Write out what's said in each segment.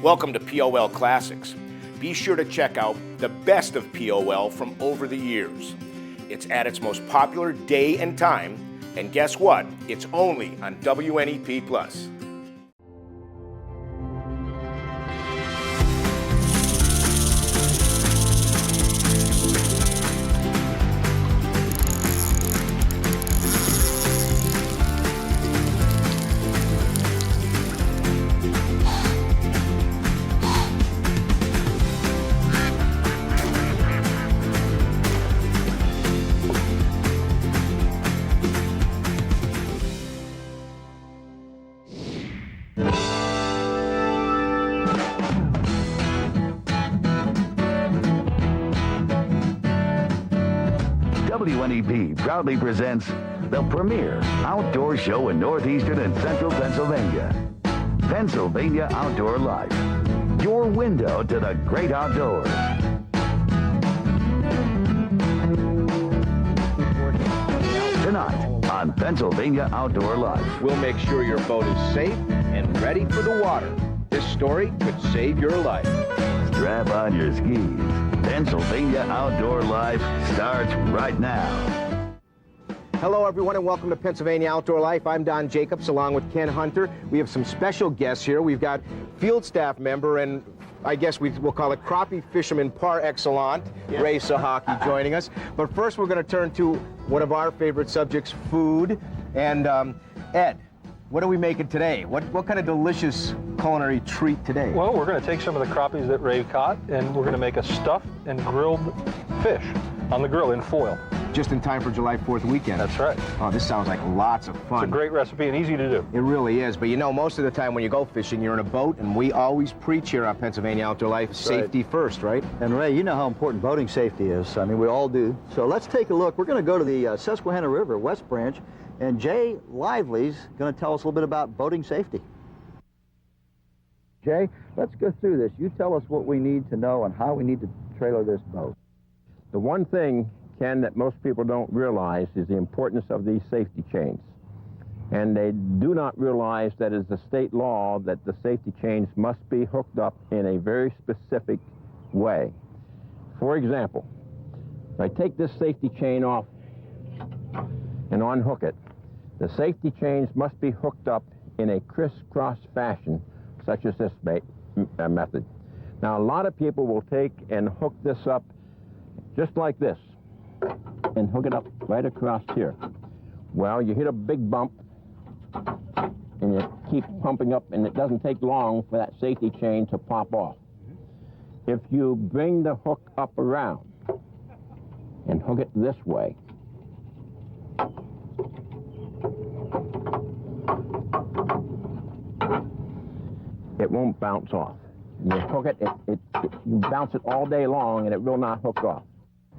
Welcome to POL Classics. Be sure to check out the best of POL from over the years. It's at its most popular day and time, and guess what? It's only on WNEP+. WNEP proudly presents the premier outdoor show in northeastern and central Pennsylvania. Pennsylvania Outdoor Life, your window to the great outdoors. Tonight on Pennsylvania Outdoor Life. We'll make sure your boat is safe and ready for the water. This story could save your life. Strap on your skis. Pennsylvania Outdoor Life starts right now. Hello, everyone, and welcome to Pennsylvania Outdoor Life. I'm Don Jacobs, along with Ken Hunter. We have some special guests here. We've got field staff member, and I guess we'll call it crappie fisherman par excellence, Ray Sahaki, joining us. But first, we're going to turn to one of our favorite subjects, food. And Ed, what are we making today? What kind of delicious culinary treat today? Well, we're going to take some of the crappies that Ray caught, and we're going to make a stuffed and grilled fish on the grill in foil. Just in time for July 4th weekend. That's right. Oh, this sounds like lots of fun. It's a great recipe and easy to do. It really is, but you know, most of the time when you go fishing, you're in a boat, and we always preach here on Pennsylvania Outdoor Life, safety first, right? And Ray, you know how important boating safety is. I mean, we all do. So let's take a look. We're going to go to the Susquehanna River, West Branch, and Jay Lively's going to tell us a little bit about boating safety. Jay, let's go through this. You tell us what we need to know and how we need to trailer this boat. The one thing, Ken, that most people don't realize is the importance of these safety chains. And they do not realize that it's a state law that the safety chains must be hooked up in a very specific way. For example, if I take this safety chain off and unhook it, the safety chains must be hooked up in a crisscross fashion, such as this method. Now, a lot of people will take and hook this up just like this, and hook it up right across here. Well, you hit a big bump, and you keep pumping up, and it doesn't take long for that safety chain to pop off. If you bring the hook up around and hook it this way, it won't bounce off. You hook it, you bounce it all day long, and it will not hook off.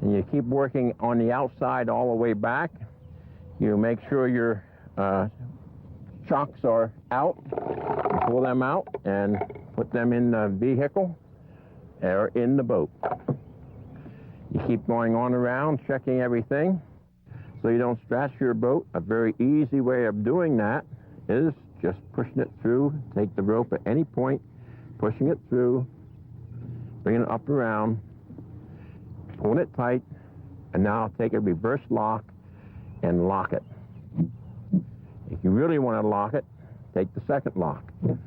And you keep working on the outside all the way back. You make sure your chocks are out. You pull them out and put them in the vehicle or in the boat. You keep going on around, checking everything so you don't scratch your boat. A very easy way of doing that is just pushing it through. Take the rope at any point, pushing it through, bringing it up around, pulling it tight, and now take a reverse lock and lock it. If you really want to lock it, take the second lock. It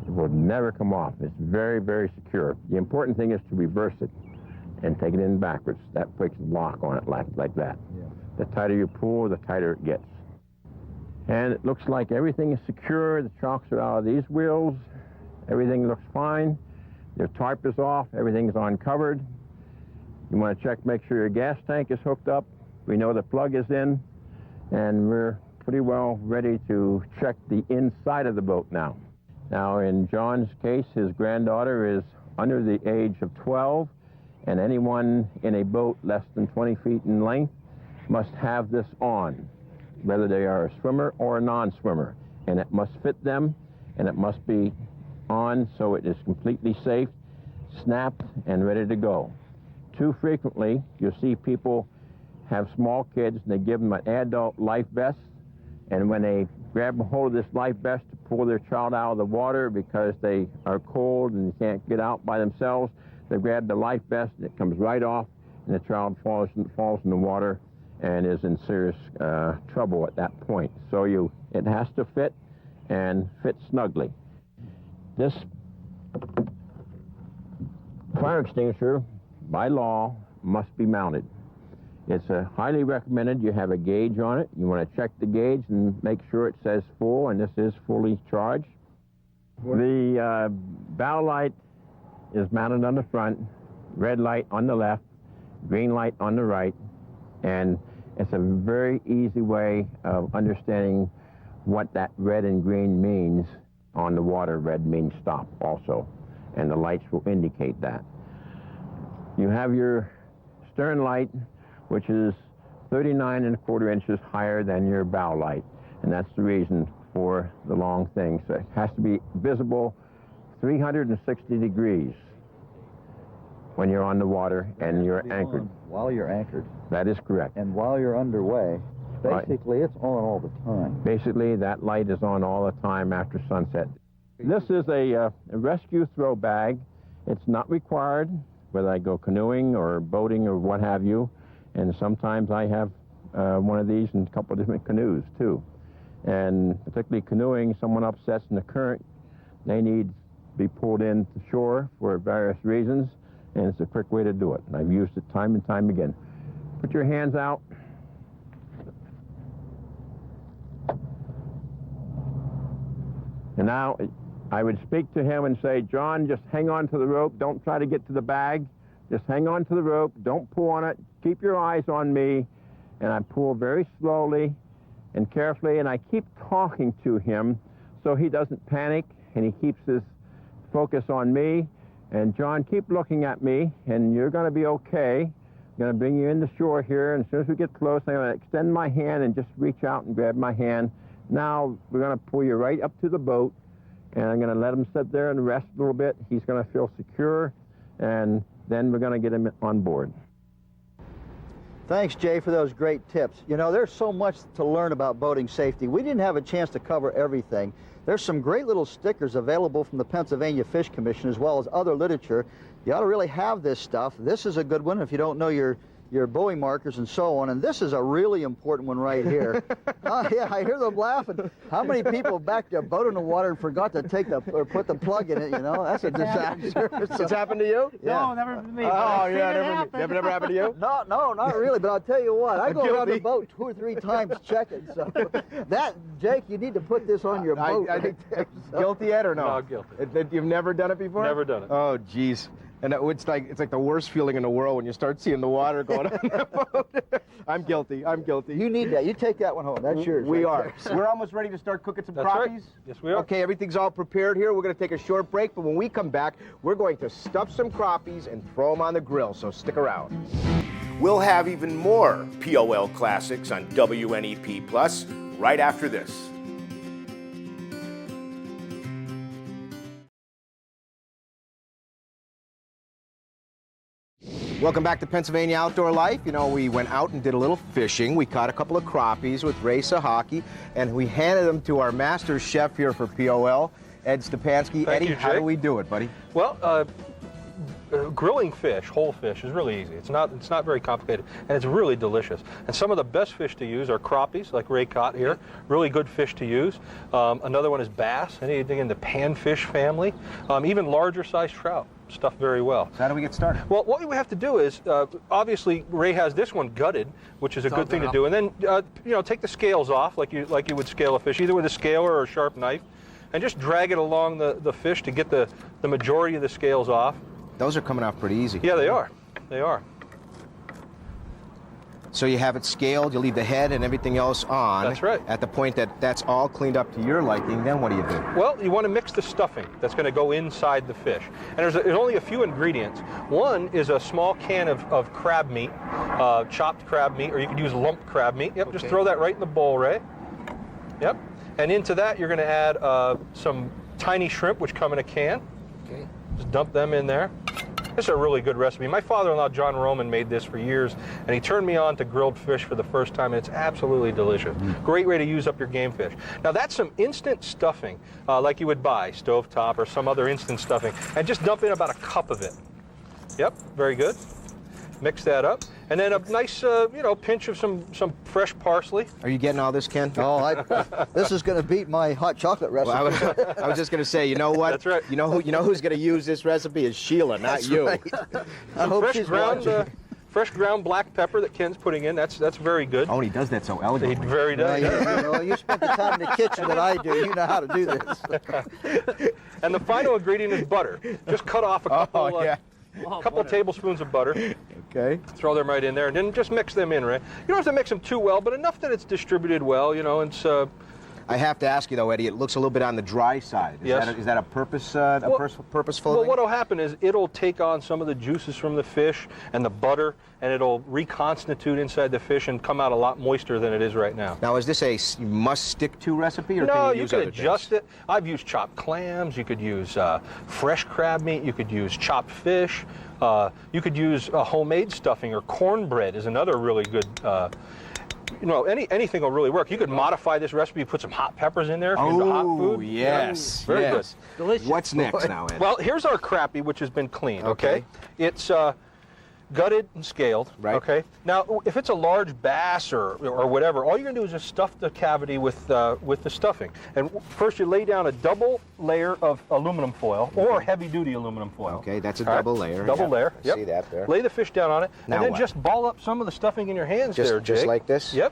will never come off. It's very, very secure. The important thing is to reverse it and take it in backwards. That puts a lock on it like that. Yeah. The tighter you pull, the tighter it gets. And it looks like everything is secure. The chocks are out of these wheels. Everything looks fine. Your tarp is off. Everything's uncovered. You want to check, make sure your gas tank is hooked up. We know the plug is in, and we're pretty well ready to check the inside of the boat now. Now, in John's case, his granddaughter is under the age of 12, and anyone in a boat less than 20 feet in length must have this on, whether they are a swimmer or a non-swimmer, and it must fit them, and it must be on so it is completely safe, snapped, and ready to go. Too frequently, you'll see people have small kids, and they give them an adult life vest, And when they grab a hold of this life vest to pull their child out of the water because they are cold and can't get out by themselves, they grab the life vest and it comes right off, and the child falls in the water and is in serious trouble at that point. So it has to fit and fit snugly. This fire extinguisher, by law, must be mounted. It's highly recommended you have a gauge on it. You want to check the gauge and make sure it says full, and this is fully charged. The bow light is mounted on the front, red light on the left, green light on the right, and it's a very easy way of understanding what that red and green means. On the water, red means stop also, and the lights will indicate that. You have your stern light, which is 39¼ inches higher than your bow light, and that's the reason for the long thing. So it has to be visible 360 degrees when you're on the water and you're anchored. While you're anchored. That is correct. And while you're underway, basically it's on all the time. Basically, that light is on all the time after sunset. This is a rescue throw bag. It's not required whether I go canoeing or boating or what have you. And sometimes I have one of these in a couple of different canoes, too. And particularly canoeing, someone upsets in the current, they need to be pulled in to shore for various reasons, and it's a quick way to do it. And I've used it time and time again. Put your hands out. And now I would speak to him and say, John, just hang on to the rope. Don't try to get to the bag. Just hang on to the rope. Don't pull on it. Keep your eyes on me. And I pull very slowly and carefully, and I keep talking to him so he doesn't panic, and he keeps his focus on me. And John, keep looking at me, and you're going to be okay. I'm going to bring you in the shore here, and as soon as we get close, I'm going to extend my hand and just reach out and grab my hand. Now we're going to pull you right up to the boat, and I'm going to let him sit there and rest a little bit. He's going to feel secure, and then we're going to get him on board. Thanks, Jay, for those great tips. You know, there's so much to learn about boating safety. We didn't have a chance to cover everything. There's some great little stickers available from the Pennsylvania Fish Commission as well as other literature. You ought to really have this stuff. This is a good one if you don't know your buoy markers and so on, and this is a really important one right here. Yeah, I hear them laughing. How many people backed their boat in the water and forgot to put the plug in it, you know? That's a disaster. It's happened to you? Yeah. No, never to me. Oh, yeah, never happened to you? No, not really, but I'll tell you what, I go around the boat 2 or 3 times checking, so that, Jake, you need to put this on your boat. I think guilty yet or no? No, guilty. You've never done it before? Never done it. Oh, geez. And it's like the worst feeling in the world when you start seeing the water going on the boat. I'm guilty. You need that. You take that one home. That's yours. We right are. there. We're almost ready to start cooking some That's crappies. right. Yes, we are. Okay, everything's all prepared here. We're going to take a short break, but when we come back, we're going to stuff some crappies and throw them on the grill, so stick around. We'll have even more POL Classics on WNEP Plus right after this. Welcome back to Pennsylvania Outdoor Life. You know, we went out and did a little fishing. We caught a couple of crappies with Ray Sahaki, and we handed them to our master chef here for POL, Ed Stepansky. Thank Eddie, you, how do Jake. we do it, buddy? Well, grilling fish, whole fish, is really easy. It's not very complicated, and it's really delicious. And some of the best fish to use are croppies, like Ray caught here. Really good fish to use. Another one is bass, anything in the panfish family. Even larger sized trout, stuffed very well. So how do we get started? Well, what we have to do is, obviously, Ray has this one gutted, which is a good thing to do. And then, you know, take the scales off like you would scale a fish, either with a scaler or a sharp knife, and just drag it along the fish to get the majority of the scales off. Those are coming off pretty easy. Yeah, they are. They are. So you have it scaled, you leave the head and everything else on. That's right. At the point that's all cleaned up to your liking, then what do you do? Well, you want to mix the stuffing that's going to go inside the fish. And there's only a few ingredients. One is a small can of crab meat, chopped crab meat, or you could use lumped crab meat. Yep, okay. Just throw that right in the bowl, Ray. Yep. And into that, you're going to add some tiny shrimp, which come in a can. Okay. Just dump them in there. This is a really good recipe. My father-in-law, John Roman, made this for years, and he turned me on to grilled fish for the first time, and it's absolutely delicious. Great way to use up your game fish. Now, that's some instant stuffing, like you would buy, stovetop or some other instant stuffing, and just dump in about a cup of it. Yep, very good. Mix that up. And then a nice, pinch of some fresh parsley. Are you getting all this, Ken? Oh, this is going to beat my hot chocolate recipe. Well, I was just going to say, you know what? That's right. You know who's going to use this recipe is Sheila, not That's you. right. I hope Fresh she's ground, watching. fresh ground black pepper that Ken's putting in. That's very good. Oh, and he does that so He elegantly. very Well, does. you spent the time in the kitchen that I do. You know how to do this. And the final ingredient is butter. Just cut off a couple, Oh, yeah. couple tablespoons of butter. Okay. Throw them right in there, and then just mix them in, right? You don't have to mix them too well, but enough that it's distributed well, It's I have to ask you though, Eddie. It looks a little bit on the dry side. Yes. Is that a purposeful well, thing? what'll happen is it'll take on some of the juices from the fish and the butter, and it'll reconstitute inside the fish and come out a lot moister than it is right now. Now, is this a must-stick-to recipe, or No, can you you use could other adjust things? it. I've used chopped clams. You could use fresh crab meat. You could use chopped fish. You could use homemade stuffing, or cornbread is another really good. Anything will really work. You could modify this recipe, put some hot peppers in there if you're into hot food. yes. Very yes. good. Delicious. What's next now, Ed? Well, here's our crappie, which has been cleaned, okay? Okay. It's gutted and scaled, Right. okay? Now, if it's a large bass or whatever, all you're gonna do is just stuff the cavity with the stuffing. And first you lay down a double layer of aluminum foil, or heavy-duty aluminum foil. Okay, that's a All right? double layer. Double Yeah, layer, I yep. see that there. Lay the fish down on it, Now and then what? just ball up some of the stuffing in your hands Just- there, just Jake. like this? Yep.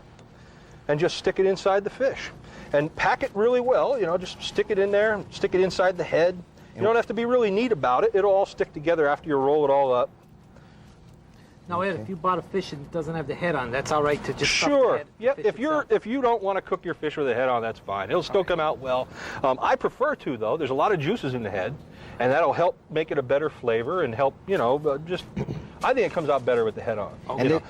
And just stick it inside the fish. And pack it really well, just stick it in there, stick it inside the head. You don't have to be really neat about it. It'll all stick together after you roll it all up. Now, Ed, if you bought a fish and it doesn't have the head on, that's all right to just stuff the Sure. head, Yep. fish If itself. you don't want to cook your fish with the head on, that's fine. It'll still come out well. I prefer to, though. There's a lot of juices in the head, and that'll help make it a better flavor and help. I think it comes out better with the head on.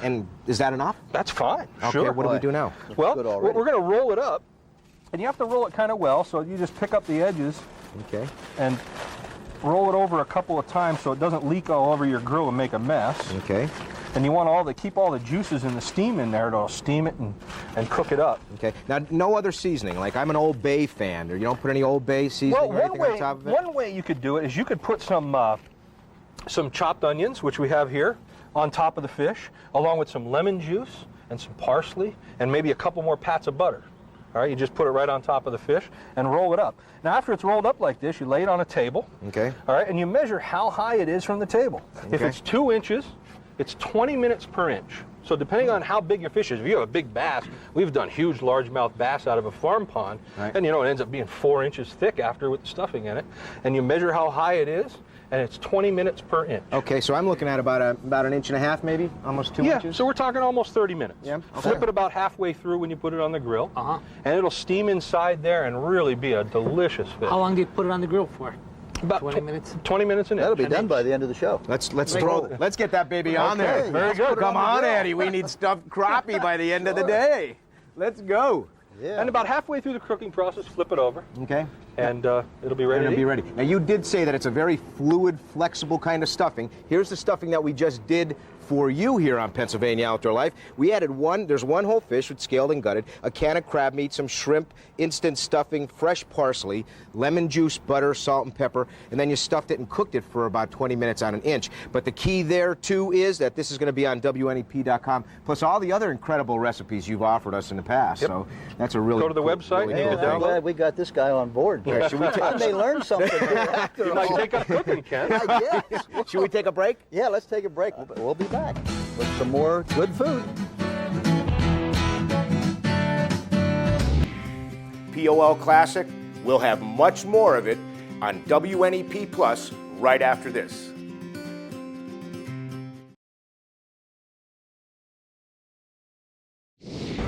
And is that enough? That's fine. Okay, Sure. what do we do now? Well, good already. we're going to roll it up, and you have to roll it kind of well. So you just pick up the edges Okay. and roll it over a couple of times so it doesn't leak all over your grill and make a mess. Okay. And you want to keep all the juices and the steam in there to steam it and cook it up. Okay. Now, no other seasoning. Like, I'm an Old Bay fan. Or you don't put any Old Bay seasoning or anything on top of it? One way you could do it is you could put some chopped onions, which we have here, on top of the fish, along with some lemon juice and some parsley and maybe a couple more pats of butter. All right, you just put it right on top of the fish and roll it up. Now, after it's rolled up like this, you lay it on a table. Okay. All right, and you measure how high it is from the table. If Okay. it's 2 inches, it's 20 minutes per inch. So depending on how big your fish is, if you have a big bass, we've done huge largemouth bass out of a farm pond, Right. and it ends up being 4 inches thick after with the stuffing in it, and you measure how high it is, and it's 20 minutes per inch. Okay, so I'm looking at about an inch and a half, maybe, almost 2 Yeah, inches. so we're talking almost 30 minutes. Yeah, okay. Flip it about halfway through when you put it on the grill, Uh-huh. and it'll steam inside there and really be a delicious fish. How long do you put it on the grill for? About 20 minutes? 20 minutes an inch. That'll be done by the end of the show. Let's get that baby on there. Okay, very good. Come on, Eddie. We need stuffed crappie by the end of the day. Let's go. Yeah. And about halfway through the cooking process, flip it over, Okay. and it'll be ready It'll to be eat. ready. Now, you did say that it's a very fluid, flexible kind of stuffing. Here's the stuffing that we just did for you here on Pennsylvania Outdoor Life. We added there's one whole fish with scaled and gutted, a can of crab meat, some shrimp, instant stuffing, fresh parsley, lemon juice, butter, salt, and pepper, and then you stuffed it and cooked it for about 20 minutes on an inch. But the key there, too, is that this is going to be on WNEP.com, plus all the other incredible recipes you've offered us in the past. Yep. So that's a really Go to the cool- website, really you cool can I'm thing. glad we got this guy on board. Yeah, should we I may learn something here after You might all. take up cooking, Ken. I guess. Should we take a break? Yeah, let's take a break. We'll be back with some more good food. POL Classic, we'll have much more of it on WNEP Plus right after this.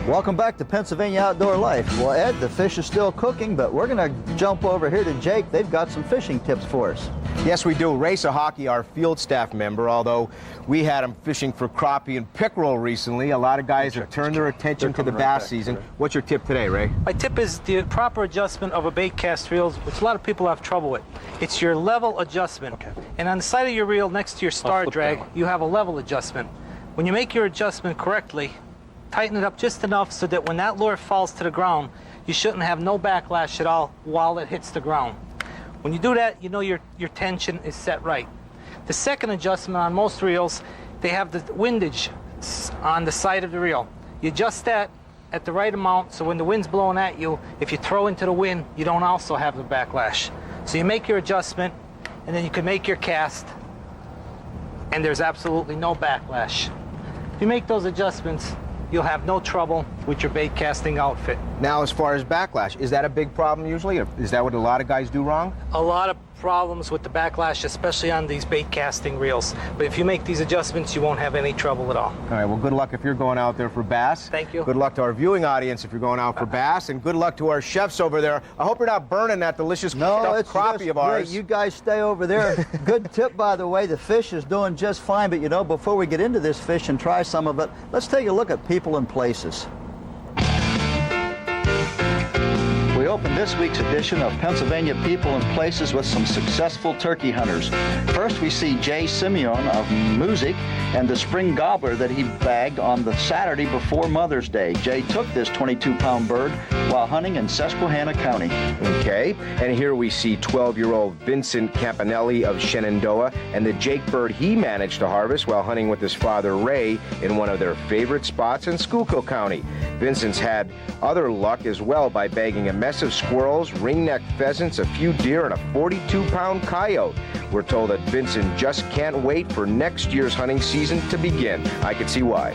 Welcome back to Pennsylvania Outdoor Life. Well, Ed, the fish is still cooking, but we're going to jump over here to Jake. They've got some fishing tips for us. Yes, we do. Ray Sahaki, our field staff member, although we had him fishing for crappie and pickerel recently. A lot of guys have turned their attention to the bass season. What's your tip today, Ray? My tip is the proper adjustment of a bait cast reel, which a lot of people have trouble with. It's your level adjustment. Okay. And on the side of your reel, next to your star drag, you have a level adjustment. When you make your adjustment correctly, tighten it up just enough so that when that lure falls to the ground, you shouldn't have no backlash at all while it hits the ground. When you do that, you know your tension is set right. The second adjustment on most reels, they have the windage on the side of the reel. You adjust that at the right amount so when the wind's blowing at you, if you throw into the wind, you don't also have the backlash. So you make your adjustment, and then you can make your cast, and there's absolutely no backlash. If you make those adjustments, you'll have no trouble with your bait casting outfit. Now, as far as backlash, is that a big problem usually? Or is that what a lot of guys do wrong? A lot of problems with the backlash, especially on these bait casting reels. But if you make these adjustments, you won't have any trouble at all. All right, well, good luck if you're going out there for bass. Thank you. Good luck to our viewing audience if you're going out for bass, and good luck to our chefs over there. I hope you're not burning that delicious stuffed crappie of ours. Great. You guys stay over there. Good tip, by the way. The fish is doing just fine, but you know, before we get into this fish and try some of it, let's take a look at people and places. We opened this week's edition of Pennsylvania People and Places with some successful turkey hunters. First, we see Jay Simeon of Music and the spring gobbler that he bagged on the Saturday before Mother's Day. Jay took this 22-pound bird while hunting in Susquehanna County. Okay, and here we see 12-year-old Vincent Campanelli of Shenandoah and the Jake bird he managed to harvest while hunting with his father Ray in one of their favorite spots in Schuylkill County. Vincent's had other luck as well by bagging a mess of squirrels, ring-necked pheasants, a few deer, and a 42-pound coyote. We're told that Vincent just can't wait for next year's hunting season to begin. I can see why.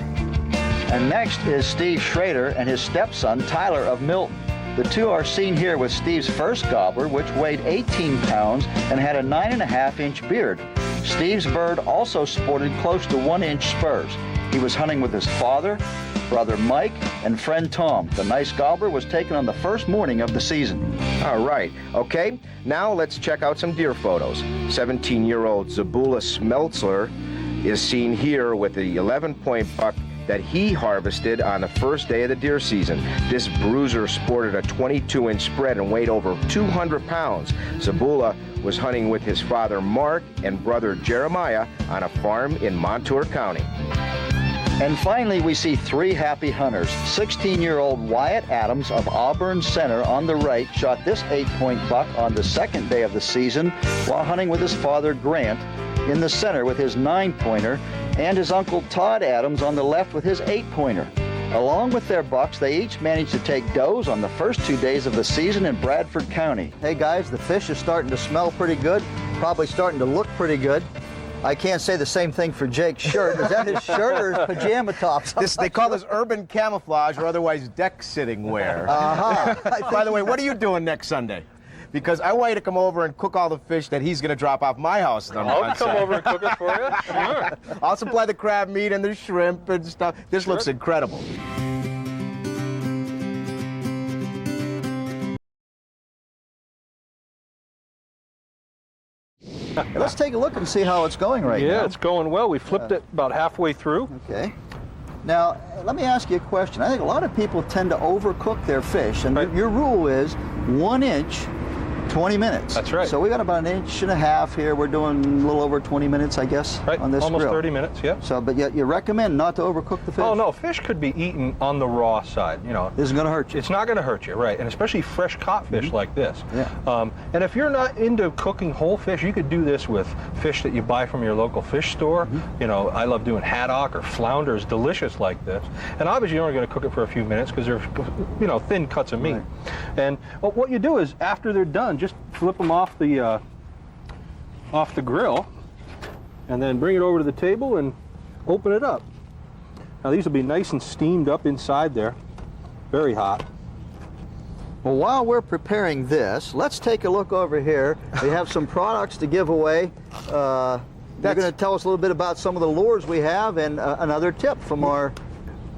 And next is Steve Schrader and his stepson Tyler of Milton. The two are seen here with Steve's first gobbler, which weighed 18 pounds and had a 9.5-inch beard. Steve's bird also sported close to 1-inch spurs. He was hunting with his father, brother Mike, and friend Tom. The nice gobbler was taken on the first morning of the season. All right, okay, now let's check out some deer photos. 17-year-old Zabula Smeltzler is seen here with the 11-point buck that he harvested on the first day of the deer season. This bruiser sported a 22-inch spread and weighed over 200 pounds. Zabula was hunting with his father Mark and brother Jeremiah on a farm in Montour County. And finally, we see three happy hunters. 16-year-old Wyatt Adams of Auburn Center on the right shot this 8-point buck on the second day of the season while hunting with his father Grant in the center with his 9-pointer, and his uncle Todd Adams on the left with his 8-pointer. Along with their bucks, they each managed to take does on the first 2 days of the season in Bradford County. Hey guys, the fish is starting to smell pretty good, probably starting to look pretty good. I can't say the same thing for Jake's shirt. Is that his shirt or his pajama tops? They call this urban camouflage, or otherwise deck sitting wear. By the way, what are you doing next Sunday? Because I want you to come over and cook all the fish that he's going to drop off my house. I'll come over and cook it for you. Sure. I'll supply the crab meat and the shrimp and stuff. This looks incredible. Let's take a look and see how it's going right now. Yeah, it's going well. We flipped it about halfway through. Okay. Now, let me ask you a question. I think a lot of people tend to overcook their fish, and your rule is 1 inch, 20 minutes. That's right. So we got about 1.5 inches here. We're doing a little over 20 minutes, I guess, on this almost grill. 30 minutes, yeah. So, but yet you recommend not to overcook the fish? Oh, no, fish could be eaten on the raw side, you know. This isn't going to hurt you. It's not going to hurt you, right, and especially fresh caught fish like this. Yeah. And if you're not into cooking whole fish, you could do this with fish that you buy from your local fish store. You know, I love doing haddock or flounders, delicious like this. And obviously you're only going to cook it for a few minutes because they're, you know, thin cuts of meat. Right. And what you do is, after they're done, just flip them off the grill, and then bring it over to the table and open it up. Now these will be nice and steamed up inside there, very hot. Well, while we're preparing this, let's take a look over here. We have some products to give away. You're going to tell us a little bit about some of the lures we have and another tip from our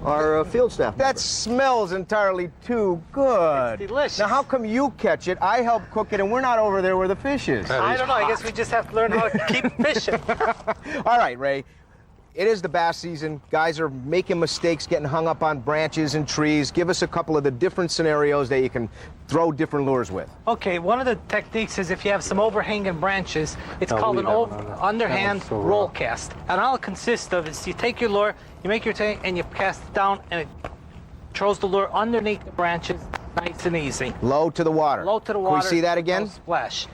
our field staff member. That smells entirely too good. It's delicious. Now, how come you catch it? I help cook it, and we're not over there where the fish is. I don't know. I guess we just have to learn how to keep fishing. All right, Ray. It is the bass season. Guys are making mistakes, getting hung up on branches and trees. Give us a couple of the different scenarios that you can throw different lures with. Okay, one of the techniques is if you have some overhanging branches, it's called an underhand roll cast. And all it consists of is you take your lure, you make your tank, and you cast it down, and it throws the lure underneath the branches, nice and easy. Low to the water. Low to the water. Can we see that again? No splash.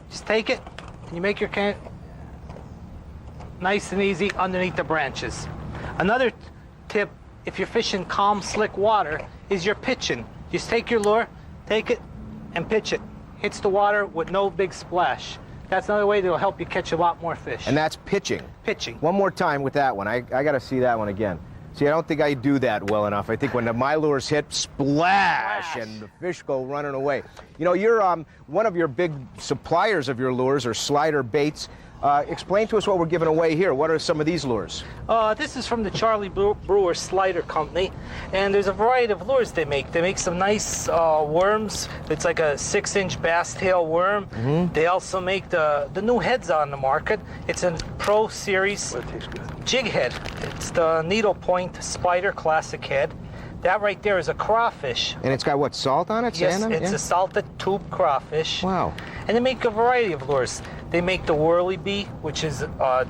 Just take it, and you make your can nice and easy underneath the branches. Another tip, if you're fishing calm, slick water, is your pitching. Just take your lure, take it, and pitch it. Hits the water with no big splash. That's another way that'll help you catch a lot more fish. And that's pitching. Pitching. One more time with that one. I got to see that one again. See, I don't think I do that well enough. I think when my lures hit, splash, and the fish go running away. You know, you're one of your big suppliers of your lures or slider baits. Explain to us what we're giving away here. What are some of these lures? This is from the Charlie Brewer Slider Company, and there's a variety of lures they make. They make some nice worms. It's like a 6-inch bass tail worm. Mm-hmm. They also make the new heads on the market. It's a Pro Series jig head. It's the Needle Point Spider Classic head. That right there is a crawfish. And it's got what, salt on it? Yes, sand on it? it's a salted tube crawfish. Wow. And they make a variety of lures. They make the Whirly Bee, which is a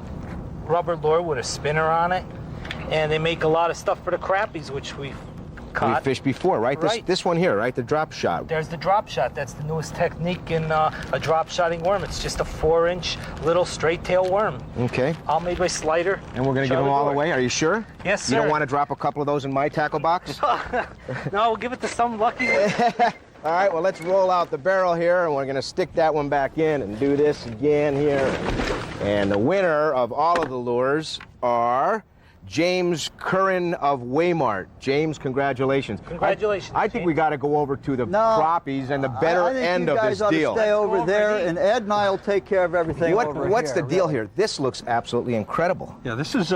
rubber lure with a spinner on it. And they make a lot of stuff for the crappies, which we've caught. We fished before, right? Right. This one here, right? The drop shot. There's the drop shot. That's the newest technique in a drop shotting worm. It's just a 4-inch little straight tail worm. Okay. All made by Slider. And we're going to give them all away. Are you sure? Yes, sir. You don't want to drop a couple of those in my tackle box? No, we'll give it to some lucky one. All right, well, let's roll out the barrel here, and we're going to stick that one back in and do this again here. And the winner of all of the lures are James Curran of Waymart. James, congratulations. Congratulations. I think we got to go over to the crappies and the better end of this deal. I think you guys ought to stay over there, and Ed and I will take care of everything over here. What's the deal here? This looks absolutely incredible. Yeah, this is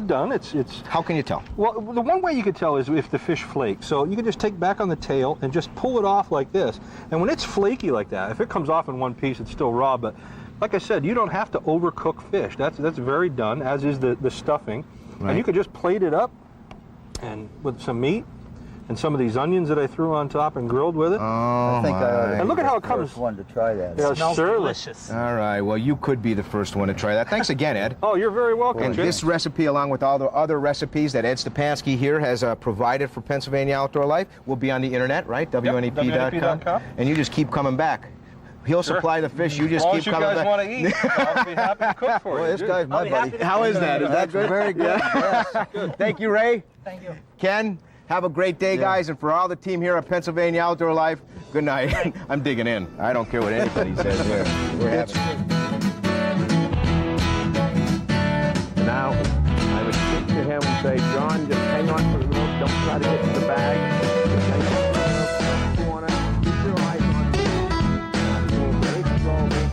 done. It's. How can you tell? Well, the one way you could tell is if the fish flakes. So you can just take back on the tail and just pull it off like this. And when it's flaky like that, if it comes off in one piece, it's still raw. But like I said, you don't have to overcook fish. That's very done, as is the stuffing. Right. And you could just plate it up and with some meat and some of these onions that I threw on top and grilled with it. Oh, I think I ought to. And look at how it comes. One to try that. Yeah, It smells certainly. delicious. All right, well, you could be the first one to try that. Thanks again, Ed. Oh, you're very welcome. And Jim. this recipe, along with all the other recipes that Ed Stepansky here has provided for Pennsylvania Outdoor Life, will be on the internet, right? WNEP.com. WNEP.com. And you just keep coming back. He'll supply the fish. You just keep coming back. As long as you guys want to eat, I'll be happy to cook for Boy, you. this guy's my buddy. How is that? Is that good? Very good. Yes. Thank you, Ray. Thank you. Ken, have a great day, guys. And for all the team here at Pennsylvania Outdoor Life, good night. I'm digging in. I don't care what anybody says here. We're happy. Now, I would speak to him and say, John, just hang on for the rope. Don't try to get to the bag. Just hang on for the corner. Keep your eyes on me. Go very slowly.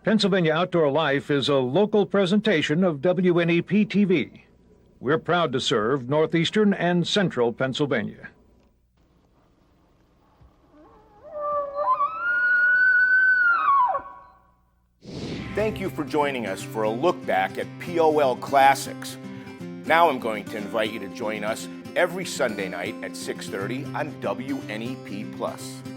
Pennsylvania Outdoor Life is a local presentation of WNEP TV. We're proud to serve northeastern and central Pennsylvania. Thank you for joining us for a look back at POL Classics. Now I'm going to invite you to join us every Sunday night at 6:30 on WNEP+.